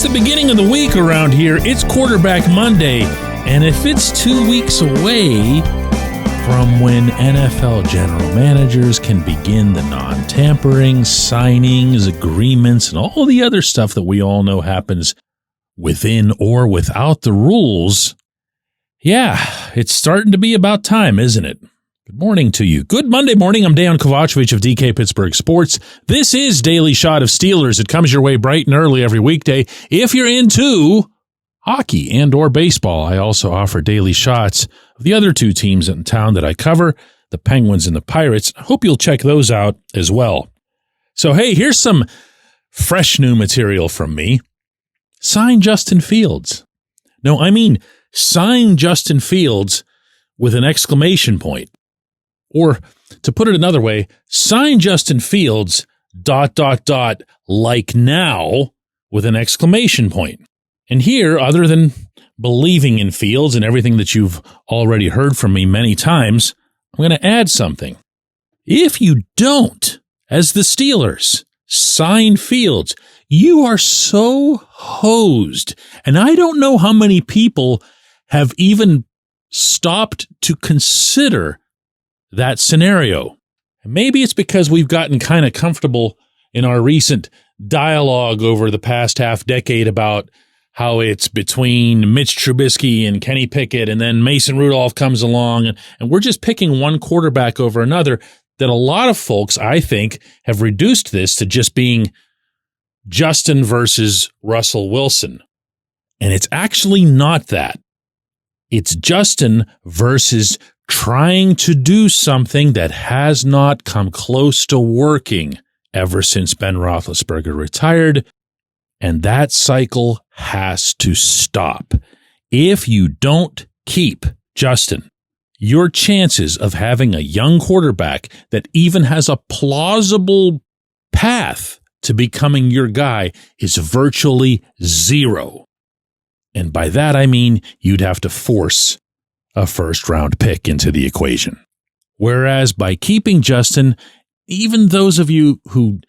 the beginning of the week around here. It's Quarterback Monday, and if it's 2 weeks away from when NFL general managers can begin the non-tampering, signings, agreements, and all the other stuff that we all know happens within or without the rules, yeah, it's starting to be about time, isn't it? Good morning to you. Good Monday morning. I'm Dejan Kovacevic of DK Pittsburgh Sports. This is Daily Shot of Steelers. It comes your way bright and early every weekday. If you're into hockey and or baseball, I also offer daily shots of the other two teams in town that I cover, the Penguins and the Pirates. I hope you'll check those out as well. So, hey, here's some fresh new material from me. Sign Justin Fields. No, I mean sign Justin Fields with an exclamation point. Or, to put it another way, sign Justin Fields, ... like now, with an exclamation point. And here, other than believing in Fields and everything that you've already heard from me many times, I'm going to add something. If you don't, as the Steelers, sign Fields, you are so hosed. And I don't know how many people have even stopped to consider that scenario. And maybe it's because we've gotten kind of comfortable in our recent dialogue over the past half decade about how it's between Mitch Trubisky and Kenny Pickett, and then Mason Rudolph comes along, and we're just picking one quarterback over another, that a lot of folks, I think, have reduced this to just being Justin versus Russell Wilson. And it's actually not that. It's Justin versus trying to do something that has not come close to working ever since Ben Roethlisberger retired, and that cycle has to stop. If you don't keep Justin, your chances of having a young quarterback that even has a plausible path to becoming your guy is virtually zero. And by that I mean you'd have to force a first-round pick into the equation. Whereas by keeping Justin, even those of you who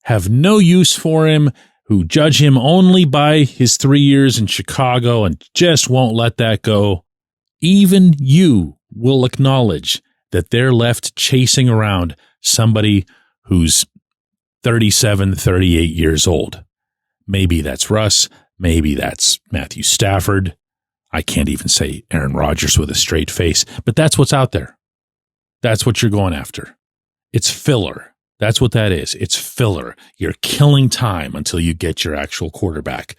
have no use for him, who judge him only by his 3 years in Chicago and just won't let that go, even you will acknowledge that they're left chasing around somebody who's 37, 38 years old. Maybe that's Russ. Maybe that's Matthew Stafford. I can't even say Aaron Rodgers with a straight face, but that's what's out there. That's what you're going after. It's filler. That's what that is. It's filler. You're killing time until you get your actual quarterback,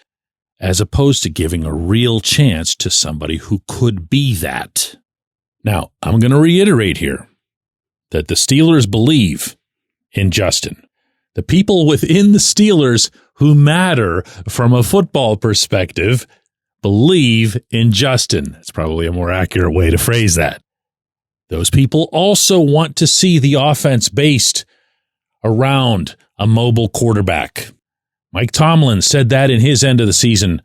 as opposed to giving a real chance to somebody who could be that. Now, I'm going to reiterate here that the Steelers believe in Justin. The people within the Steelers who matter from a football perspective believe in Justin. That's probably a more accurate way to phrase that. Those people also want to see the offense based around a mobile quarterback. Mike Tomlin said that in his end of the season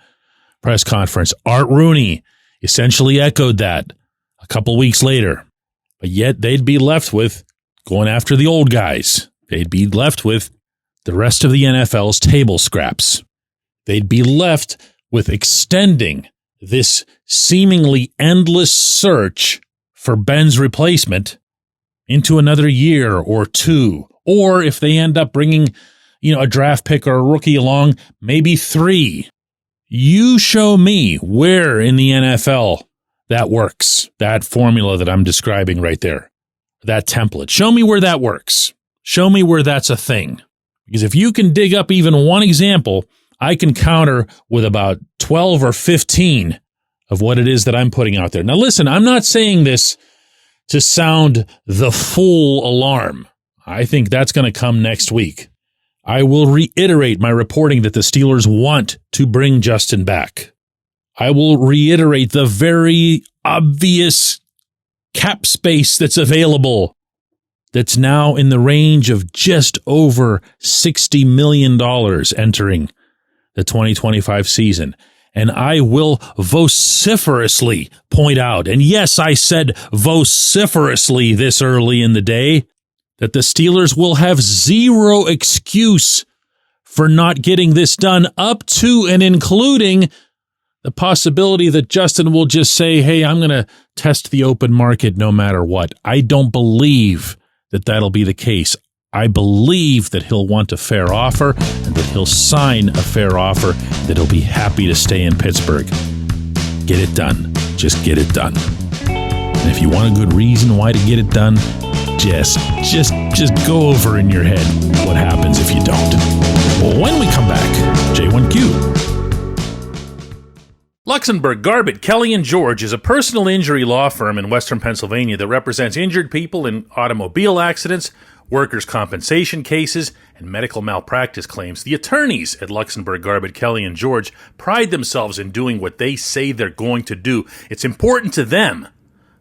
press conference. Art Rooney essentially echoed that a couple weeks later. But yet they'd be left with going after the old guys. They'd be left with the rest of the NFL's table scraps. They'd be left with extending this seemingly endless search for Ben's replacement into another year or two. Or if they end up bringing, a draft pick or a rookie along, maybe 3. You show me where in the NFL that works, that formula that I'm describing right there, that template. Show me where that works. Show me where that's a thing. Because if you can dig up even one example, I can counter with about 12 or 15 of what it is that I'm putting out there. Now, listen, I'm not saying this to sound the full alarm. I think that's going to come next week. I will reiterate my reporting that the Steelers want to bring Justin back. I will reiterate the very obvious cap space that's available, that's now in the range of just over $60 million entering the 2025 season. And I will vociferously point out, and yes, I said vociferously this early in the day, that the Steelers will have zero excuse for not getting this done, up to and including the possibility that Justin will just say, hey, I'm going to test the open market no matter what. I don't believe that that'll be the case. I believe that he'll want a fair offer and that he'll sign a fair offer, that he'll be happy to stay in Pittsburgh. Get it done. Just get it done. And if you want a good reason why to get it done, just go over in your head what happens if you don't. Well, when we come back, J1Q. Luxenberg, Garbett, Kelly & George is a personal injury law firm in Western Pennsylvania that represents injured people in automobile accidents, workers' compensation cases, and medical malpractice claims. The attorneys at Luxenberg, Garbett, Kelly & George pride themselves in doing what they say they're going to do. It's important to them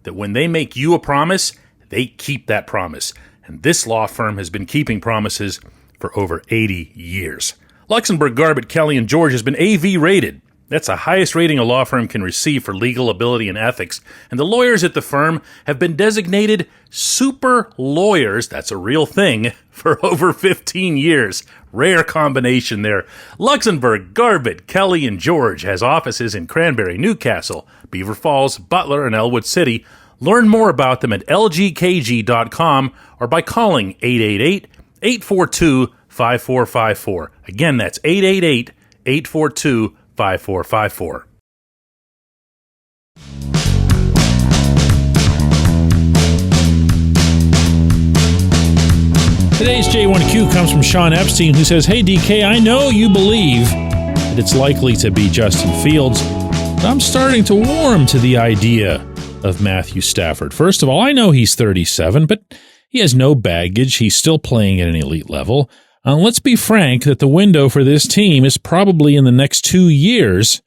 that when they make you a promise, they keep that promise. And this law firm has been keeping promises for over 80 years. Luxenberg, Garbett, Kelly & George has been AV rated. That's the highest rating a law firm can receive for legal ability and ethics. And the lawyers at the firm have been designated super lawyers, that's a real thing, for over 15 years. Rare combination there. Luxenberg, Garbett, Kelly & George has offices in Cranberry, Newcastle, Beaver Falls, Butler, and Elwood City. Learn more about them at lgkg.com or by calling 888-842-5454. Again, that's 888-842-5454. Today's J1Q comes from Sean Epstein, who says, hey, DK, I know you believe that it's likely to be Justin Fields, but I'm starting to warm to the idea of Matthew Stafford. First of all, I know he's 37, but he has no baggage. He's still playing at an elite level. Let's be frank that the window for this team is probably in the next 2 years.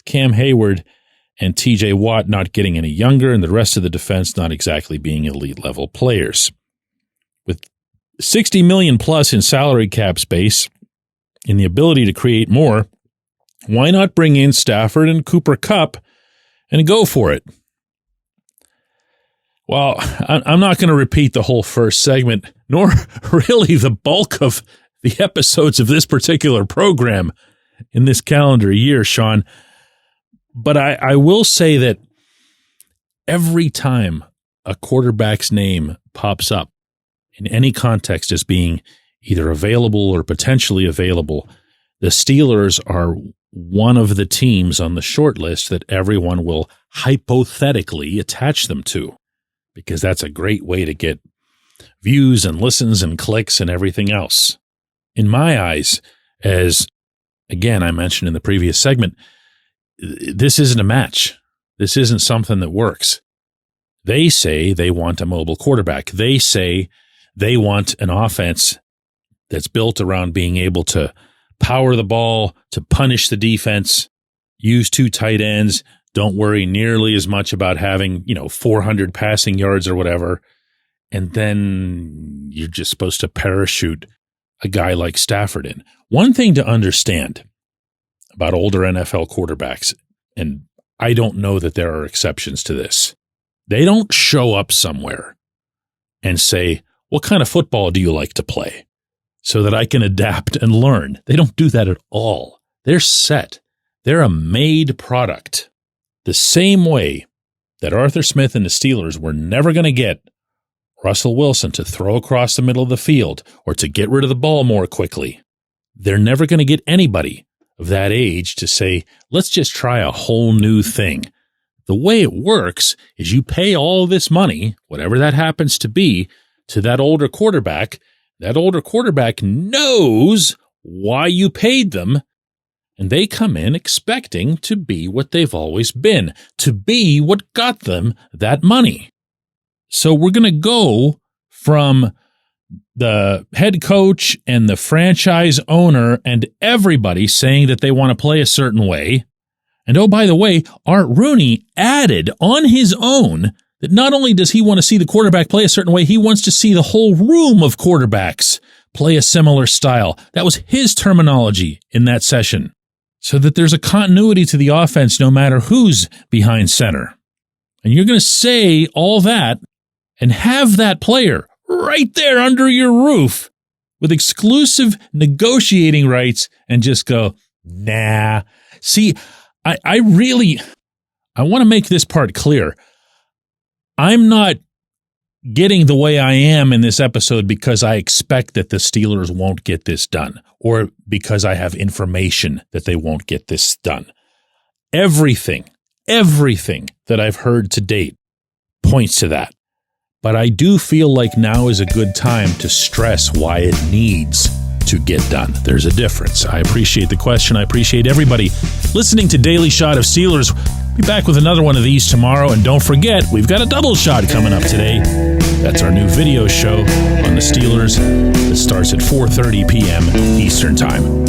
Cam Hayward and TJ Watt not getting any younger and the rest of the defense not exactly being elite level players. With $60 million plus in salary cap space and the ability to create more, why not bring in Stafford and Cooper Kupp and go for it? Well, I'm not going to repeat the whole first segment, nor really the bulk of the episodes of this particular program in this calendar year, Sean. But I will say that every time a quarterback's name pops up in any context as being either available or potentially available, the Steelers are one of the teams on the short list that everyone will hypothetically attach them to, because that's a great way to get views and listens and clicks and everything else. In my eyes, as again I mentioned in the previous segment, this isn't a match. This isn't something that works. They say they want a mobile quarterback. They say they want an offense that's built around being able to power the ball, to punish the defense, use 2 tight ends, don't worry nearly as much about having, 400 passing yards or whatever. And then you're just supposed to parachute a guy like Stafford in. One thing to understand about older NFL quarterbacks, and I don't know that there are exceptions to this, they don't show up somewhere and say, what kind of football do you like to play so that I can adapt and learn? They don't do that at all. They're set. They're a made product. The same way that Arthur Smith and the Steelers were never going to get Russell Wilson to throw across the middle of the field or to get rid of the ball more quickly, they're never going to get anybody of that age to say, let's just try a whole new thing. The way it works is you pay all this money, whatever that happens to be, to that older quarterback. That older quarterback knows why you paid them, and they come in expecting to be what they've always been, to be what got them that money. So we're going to go from the head coach and the franchise owner and everybody saying that they want to play a certain way. And oh, by the way, Art Rooney added on his own that not only does he want to see the quarterback play a certain way, he wants to see the whole room of quarterbacks play a similar style. That was his terminology in that session, so that there's a continuity to the offense no matter who's behind center. And you're going to say all that and have that player right there under your roof with exclusive negotiating rights and just go, nah. See, I want to make this part clear. I'm not getting the way I am in this episode because I expect that the Steelers won't get this done or because I have information that they won't get this done. Everything that I've heard to date points to that. But I do feel like now is a good time to stress why it needs to get done. There's a difference. I appreciate the question. I appreciate everybody listening to Daily Shot of Steelers. Be back with another one of these tomorrow. And don't forget, we've got a double shot coming up today. That's our new video show on the Steelers that starts at 4:30 p.m. Eastern Time.